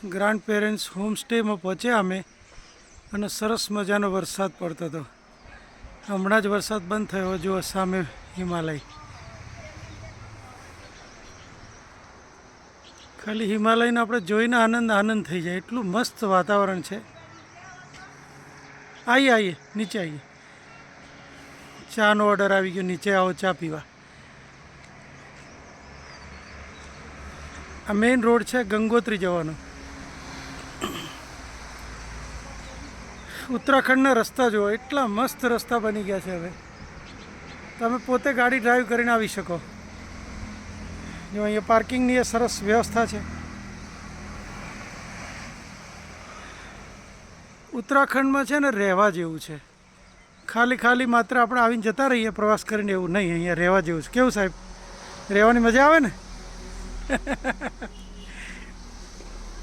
Grand parents હોમસ્ટેમાં પહોંચ્યા અમે, અને સરસ મજાનો વરસાદ પડતો હતો. હમણાં જ વરસાદ બંધ થયો. જુઓ સામે હિમાલય. ખાલી હિમાલયને આપણે જોઈને આનંદ થઈ જાય એટલું મસ્ત વાતાવરણ છે. આવીએ નીચે આવીએ. ચાનો ઓર્ડર આવી ગયો. નીચે આવો ચા પીવા. આ મેઇન રોડ છે ગંગોત્રી જવાનો. ઉત્તરાખંડના રસ્તા જુઓ, એટલા મસ્ત રસ્તા બની ગયા છે. હવે તમે પોતે ગાડી ડ્રાઈવ કરીને આવી શકો. જો અહીંયા પાર્કિંગની એ સરસ વ્યવસ્થા છે. ઉત્તરાખંડમાં છે ને રહેવા જેવું છે. ખાલી માત્ર આપણે આવીને જતા રહીએ પ્રવાસ કરીને એવું નહીં. અહીંયા રહેવા જેવું છે. કેવું સાહેબ, રહેવાની મજા આવે ને?